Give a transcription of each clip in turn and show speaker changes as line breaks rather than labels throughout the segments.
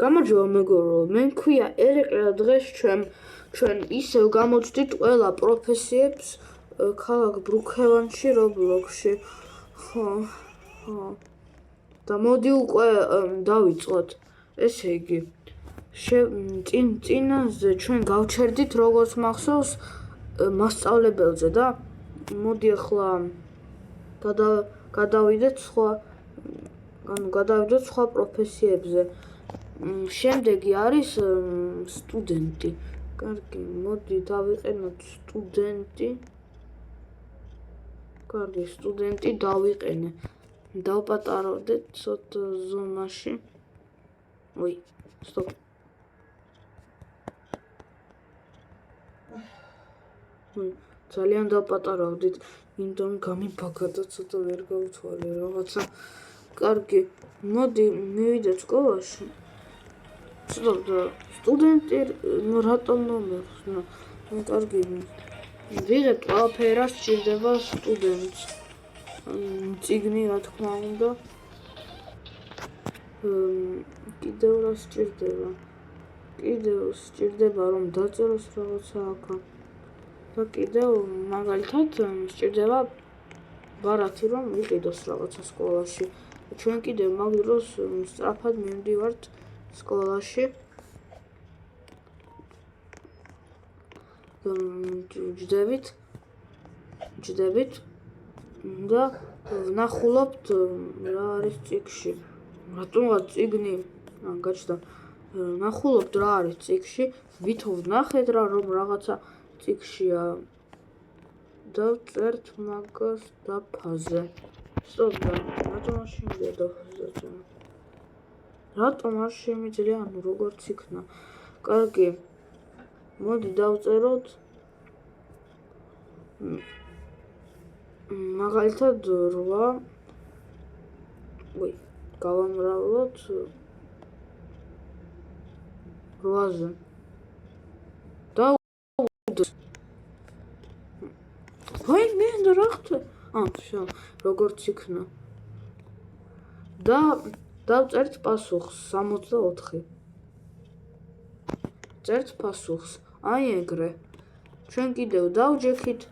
გამარჯობა მეგობრებო, მე მქვია ერეკლე და დღეს ჩვენ ისევ გამოვჩდით ყველა პროფესიებს ქალაქ ბრუქელანში რობლოქსში. და მოდი უკვე დავიწყოთ. ესე იგი, წინაზე ჩვენ გავჩერდით როგორც მახსოვს მასწავლებელზე და მოდი ახლა გადავიდეთ სხვა პროფესიებზე. შემდეგი არის სტუდენტი. კარგი, მოდი დავიყენოთ სტუდენტი. კარგი, სტუდენტი დავიყენე. დავპატარავდეთ ცოტა ზომაში. ой, стоп. ძალიან დავპატარავდით, იმიტომ გამიბაგა და ცოტა ვერ გავთვალე რაღაცა. კარგი, მოდი მივიდეთ სკოლაში. სტუდენტი რატომ მომეხსნა? კარგი, ვიღებთ ყველაფერი, რა სჭირდება სტუდენტს. წიგნი, რა თქმა უნდა. კიდევ რა სჭირდება? კიდევ სჭირდება რომ დაწეროს რაღაცა აქა. და კიდევ მაგალითად სჭირდება ბარათი რომ ვიყიდოს რაღაცა სკოლაში. ჩვენ კიდევ მაგ დროს სწრაფად მივდივართ სკოლაში. ჯდებით და ვნახულობთ რა არის წიგნში. რატომღაც წიგნი გაჩნდა. ვნახულობთ რა არის წიგნში, ვითომ ვნახეთ რომ რაღაცა წიგნშია და წერთ მაგას დაფაზე. სტოპ, რატომ არ შემიძლია დაფაზე დაწერო? რატომ არ შემიძლია, როგორც იქნა? კარგი, მოდი დავწეროთ მაგალითად 8. გავამრავლოთ 8-ზე. მე რა ხდება? შო, როგორც იქნა. და დავწერთ პასუხს 64. წერთ პასუხს. აი ეგრე. ჩვენ კიდევ დავჯექით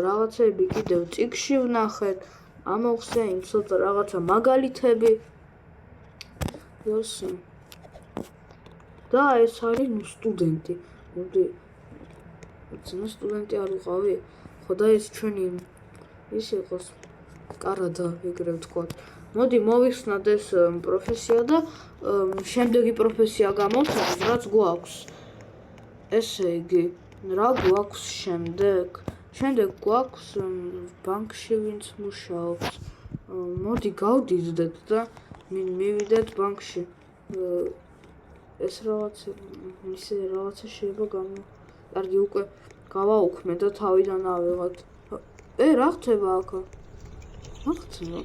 რაღაცები კიდევ წიგნში ვნახეთ. ამოვხსენით ცოტა რაღაცა მაგალითები. და ეს არის სტუდენტი. მოდი სტუდენტი არ ვიყავი? ხო და ეს ჩვენი ის იყოს კარადა, ეგრე ვთქვათ. მოდი მოვიხსნათ ეს პროფესია და შემდეგი პროფესია გამოვხსნათ, რაც გვაქვს. ესე იგი, რა გვაქვს შემდეგ? შემდეგ გვაქვს ბანკში ვინც მუშაობს. მოდი გავდიდდეთ და მივიდეთ ბანკში. ეს რაღაცა შეიძლება კარგი, უკვე გავაუქმე და თავიდან ავიღოთ. რა ხდება აქ? რა ხდება?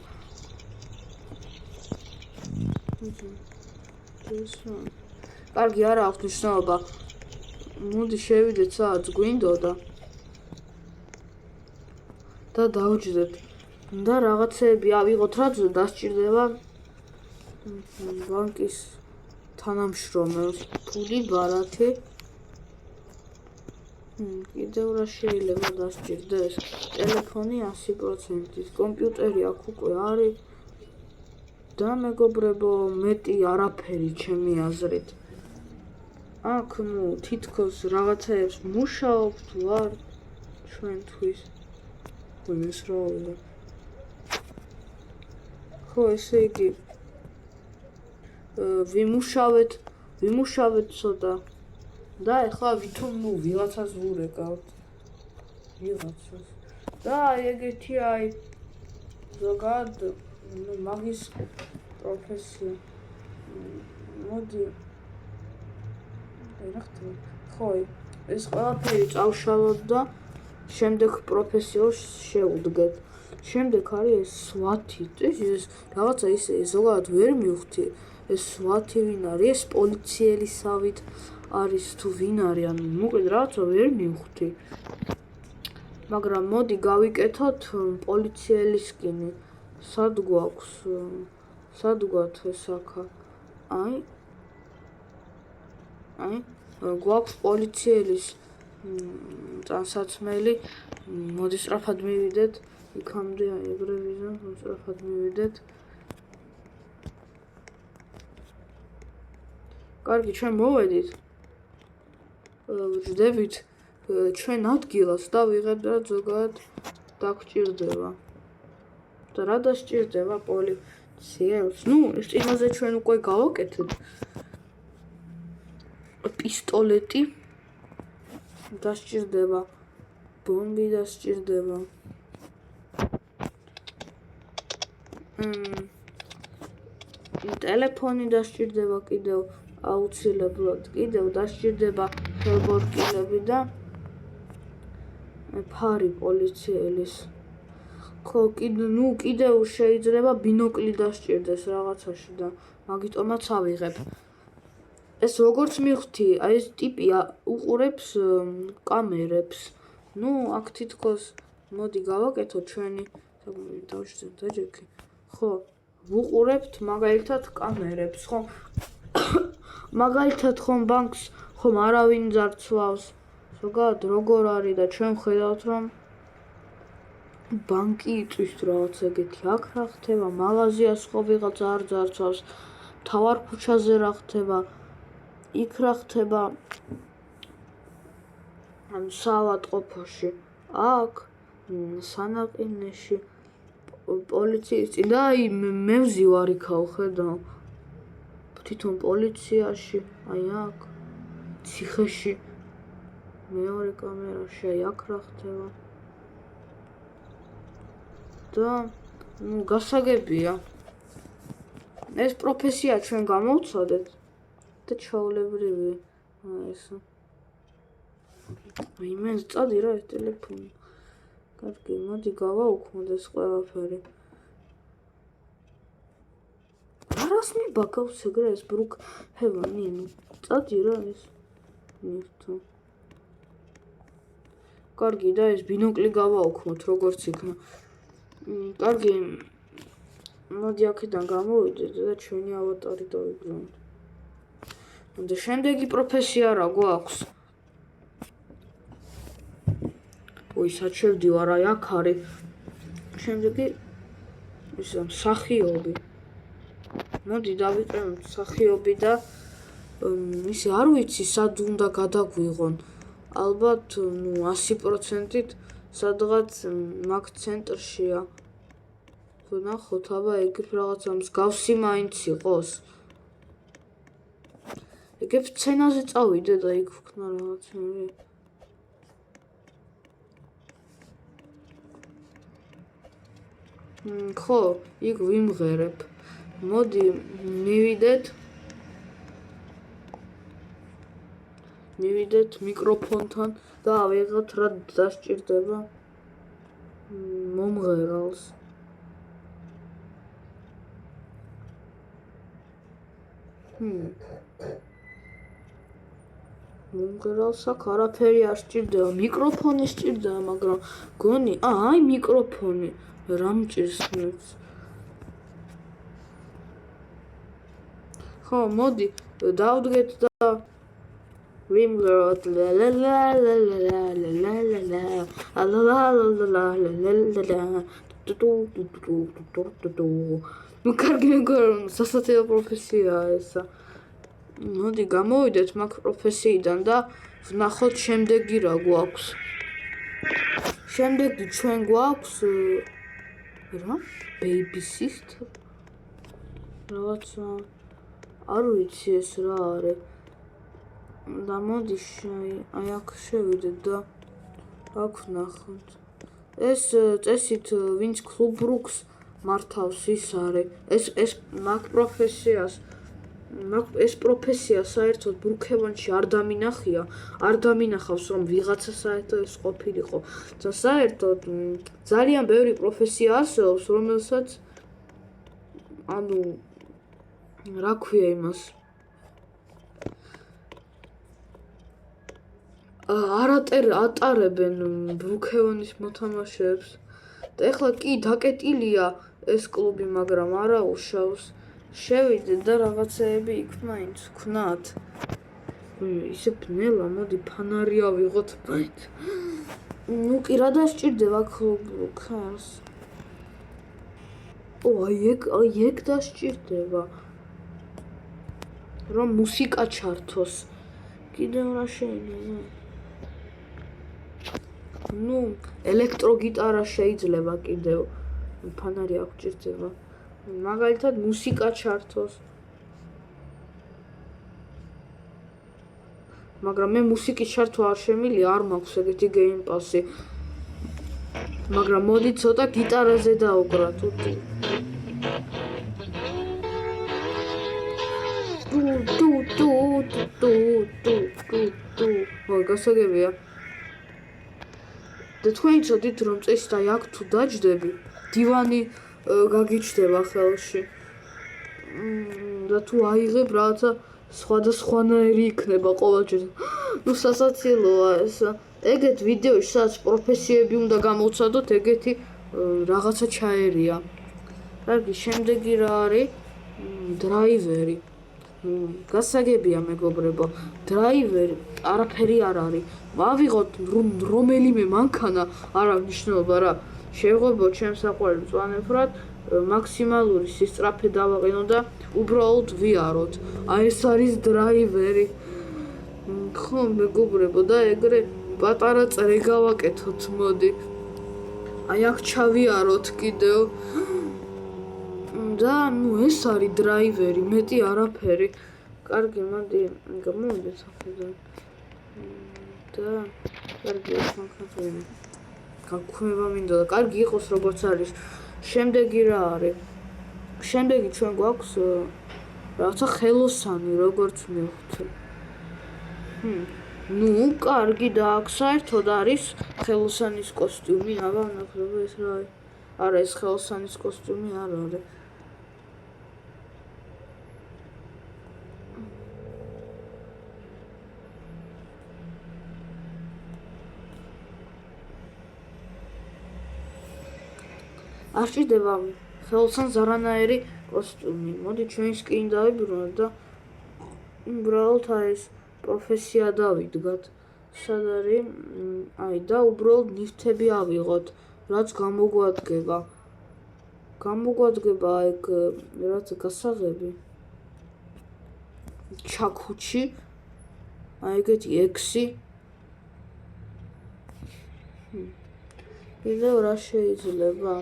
კარგი, არა აქვს მნიშვნელობა. მოდი შევიდეთ სადაც გვინდოდა და დავჯდეთ. და რაღაცეები ავიღოთ, რაც დასჭირდება ბანკის თანამშრომელს. ფული, ბარათი. კიდევ რა შეიძლება დასჭირდეს? ტელეფონი 100%-ის, კომპიუტერი აქ უკვე არის. და მეგობრებო, მეტი არაფერი ჩემი აზრით. აქ თითქოს რაღაცეებს მუშაობთ ვარ ჩვენთვის. ეს რა არის? ხო, ესე იგი ვიმუშავეთ ცოტა. და ეხლა ვითომ ვიღაცას ვურეკავთ. ვიღაცას. და ეგეთი აი ზოგადად მაგის პროფესია. მოდი რა ხდება? ხო, ეს ყველაფერი წავშალოთ და შემდეგ პროფესიას შევუდგეთ. შემდეგ არის ეს სვათი. ეს რაღაცა ისე ზოგადად ვერ მივხვდი. ეს სვათი ვინ არის? ეს პოლიციელისავით არის თუ ვინ არის? ანუ მოკლედ რაღაცა ვერ მივხვდი. მაგრამ მოდი გავიკეთოთ პოლიციელისკინი. სად გვაქვს? სად გვაქვს ეს აქა? აი აი გვაქვს პოლიციელის ტანსაცმელი, მოდი სწრაფად მივიდეთ იქამდე, აი ეგრე ვიზამ, სწრაფად მივიდეთ. კარგი, ჩვენ მოვედით. ვждებით ჩვენ ადგილას და ვიღებთ ზოგადად დაგჭირდება. და რა დასჭირდება პოლიციელს? ნუ, ეს იმაზე ჩვენ უკვე გავაკეთეთ. პისტოლეტი დასჭირდება, ბომბი დასჭირდება. ტელეფონი დასჭირდება კიდევ აუცილებლად, კიდევ დასჭირდება ხელბორტილები და ფარი პოლიციელის. ხო, კიდევ შეიძლება ბინოკლი დასჭირდეს რაღაცაში და მაგიტომაც ავიღებ. ეს როგორც მივხვდი, აი ეს ტიპი უყურებს კამერებს. ნუ, აქ თითქოს მოდი გავაკეთოთ ჩვენი დავშევ დაჯექი. ხო, ვუყურებთ მაგალითად კამერებს, ხო? მაგალითად ხომ ბანკს ხომ არავინ ძარცვავს. ზოგადად როგორ არის და ჩვენ ხედავთ რომ ბანკი იწვის რაღაც ეგეთი. აქ რა ხდება? მაღაზიას ხო ვიღაცა არ ძარცვავს. მთავარ ქუჩაზე რა ხდება? იქ რა ხდება? ან საავადმყოფოში. აქ სანაყინეში პოლიციის წინ და აი მე ვზივარ იქაო, ხედავ. თვითონ პოლიციაში, აი აქ ციხეში მეორე კამერაში, აი აქ რა ხდება. და ნუ გასაგებია. ეს პროფესია ჩვენ გამოვცადეთ და ჩაოლებრივი ეს. აი მე წადი რა ეს ტელეფონი. კარგი, მოდი გავაუქმოთ ეს ყველაფერი. რას მიბაგავს ეგრე ეს ბრუკჰევენი? ნუ წადი რა ეს. მირთო. კარგი და ეს ბინოკლი გავაუქმოთ როგორც იქნა. კარგი, მოდი აქედან გამოვიდეთ და ჩვენი ავატარი დავიგზავნოთ. და შემდეგი პროფესია რა გვაქვს? ой, საჩერდივარ, აი აქ არის. შემდეგი ისა მსახიობი. მოდი დავიწყებთ მსახიობი და ისე არ ვიცი სად უნდა გადაგვიღონ. ალბათ ნუ 100%-ით სადღაც მაგ ცენტრშია. ხო ნახოთ, აბა ეგრე რაღაცა მსგავსი მაინც იყოს. ეგრე სცენაზე წავიდე და იქ ვქნა რაღაცები. ხო, იქ ვიმღერებ. მოდი მივიდეთ მიკროფონთან და ავიღოთ რა დასჭირდება მომღერალს. მომღერალს აქ არაფერი არ სჭირდება, მიკროფონი სჭირდება, მაგრამ გონი, აი მიკროფონი რა მჭირს მეც. ხო, მოდი დავდგეთ და ვიმღეროთ ლა ლა ლა ლა ლა ლა ლა ლა ლა ლა ლა ლა ნუ კარგი მეგონა, სასაცილო პროფესიაა ესა. მოდი გამოვიდეთ მაგ პროფესიიდან და ვნახოთ შემდეგი რა გვაქვს. შემდეგი ჩვენ გვაქვს რა? ბეიბისისტერ? რაღაცა არ ვიცი ეს რა არის. და მოდი აი აქ შევიდეთ და აქ ვნახოთ. ეს წესით ვინც კლუბ-რუკს მართავს ის არის. ეს მაგ პროფესიას ეს პროფესია საერთოდ ბრუკჰევენში არ დამინახავს რომ ვიღაცა საერთოდ ეს ყოფილიყო. და საერთოდ ძალიან ბევრი პროფესია არსებობს, რომელსაც ანუ რა ქვია იმას ატარებენ ბრუკჰევენის მოთამაშეებს. და ეხლა კი დაკეტილია ეს კლუბი, მაგრამ არა უშავს. შევიდეთ და რაღაცეები იქ მაინც ვქნათ. ისე ბნელა, მოდი ფანარი ავიღოთ მაინც. ნუ კი რა დასჭირდება ქლუბქას. აი ეგ დასჭირდება. რომ მუსიკა ჩართოს. კიდევ რა შეიძლება? ნუ ელექტროგიტარა შეიძლება კიდევ. ფანარი არ გჭირდება. მაგალითად მუსიკა ჩართოს. მაგრამ მე მუსიკის ჩართვა არ შემილია, არ მაქვს ეგეთი Game Pass-ი. მაგრამ მოდი ცოტა გიტარაზე დავუკრათ. გასაგებია. და თქვენ იცოდით რომ წესით აი აქ თუ დაჯდები, დივანი გაგიჩნდება ხელში. და თუ აიღებ რაღაცა სხვადასხვანაირი იქნება ყოველჯერ. ნუ სასაცილოა ეს. ეგეთ ვიდეოში სადაც პროფესიები უნდა გამოვცადოთ, ეგეთი რაღაცა ჩაერია. კარგი, შემდეგი რა არის? დრაივერი. გასაგებია მეგობრებო, დრაივერი არაფერი არ არის. ავიღოთ რომელიმე მანქანა, არა მნიშვნელობა რა. შევღებოთ ჩემს საყვარელ მწვანეფრად, მაქსიმალური სისწრაფე დავაყენო და უბრალოდ ვიაროთ. აი ეს არის დრაივერი. ხო მეგობრებო და ეგრე პატარა წრე გავაკეთოთ, მოდი. აი აქ ჩავიაროთ კიდევ. და ნუ ეს არის დრაივერი, მეტი არაფერი. კარგი, მოდი გამოვიდეთ აქედან. და კარგი ახლა გაქვევა მინდა და კარგი იყოს როგორც არის. შემდეგი რა არის? შემდეგი ჩვენ გვაქვს რაღაცა ხელოსანი, როგორც მივხვდი. ნუ კარგი და აქ საერთოდ არის ხელოსანის კოსტიუმი, აბა ნახე ეს რა არის? არა, ეს ხელოსანის კოსტიუმი არ არის. არ ჭირდება ხელოსანს არანაირი კოსტიუმი. მოდი ჩვენ სკინი დავიბრუნოთ და უბრალოდ ეს პროფესია დავიდგათ. სად არის? აი და უბრალოდ ნივთები ავიღოთ, რაც გამოგვადგება. გამოგვადგება ეგ რაც გასაღები. ჩაქუჩი. აი ეგეთი 6. კიდევ რა შეიძლება?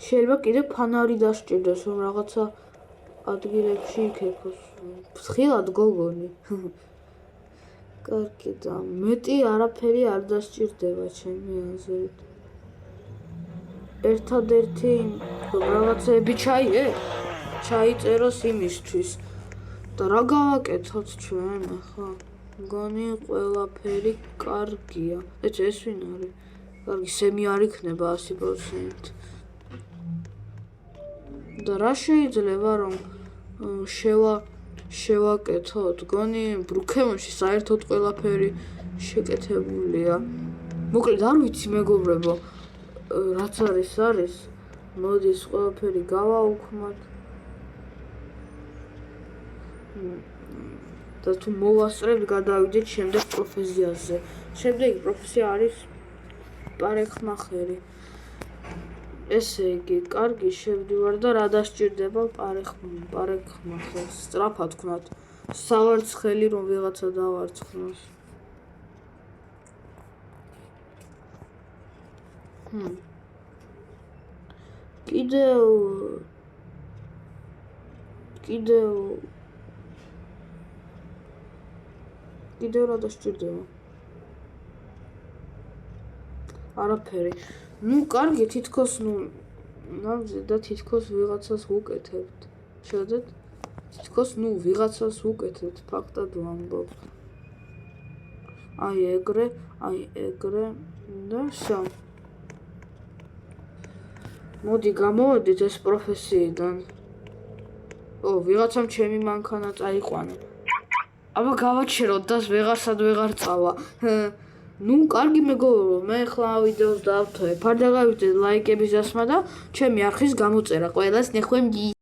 შეიძლება კიდევ ფანარი დასჭირდეს, რომ რაღაცა ადგილებში იქნებოს. ფრთხილად გოგონი. კარგი და მეტი არაფერი არ დასჭირდება ჩემი აზრით. ერთადერთი რაღაცები ჩაიწეროს იმისთვის. და რა გავაკეთოთ ჩვენ ახლა? მგონი ყველაფერი კარგია. ეს ვინ არის? კარგი, სემი არ იქნება 100%. და რა შეიძლება რომ შევაკეთოთ? მგონი ბრუქემონში საერთოდ ყველაფერი შეკეთებულია. მოკლედ არ ვიცი მეგობრებო, რაც არის. მოდის ყველაფერი გავაუქმოთ. და თუ მოვასწრებთ, გადავიდეთ შემდეგ პროფესიაზე. შემდეგი პროფესია არის პარეხმახერი. ესე იგი, კარგი, შევდივარ და რა დასჭირდება პარეხმახერს? სწრაფად ვქნათ. სავარცხელი რომ ვიღაცა დავარცხნოს. კიდევ რა დასჭირდება? არაფერი. ნუ კარგი, თითქოს და თითქოს ვიღაცას ვუკეთებთ. შევდეთ? თითქოს ვიღაცას ვუკეთებთ, ფაქტად ვამბობ. აი ეგრე და ვსო. მოდი გამოვედით ეს პროფესიიდან. ვიღაცამ ჩემი მანქანა წაიყვანა. აბა გავაჩეროთ და ვეღარსად ვეღარ წავა. ნუ კარგი მეგობრებო, მე ახლა ვიდეოს დავთოვებ. არ დაგავიწყდეთ ლაიკების დასმა და ჩემი არხის გამოწერა. ყველას ნახვამდის.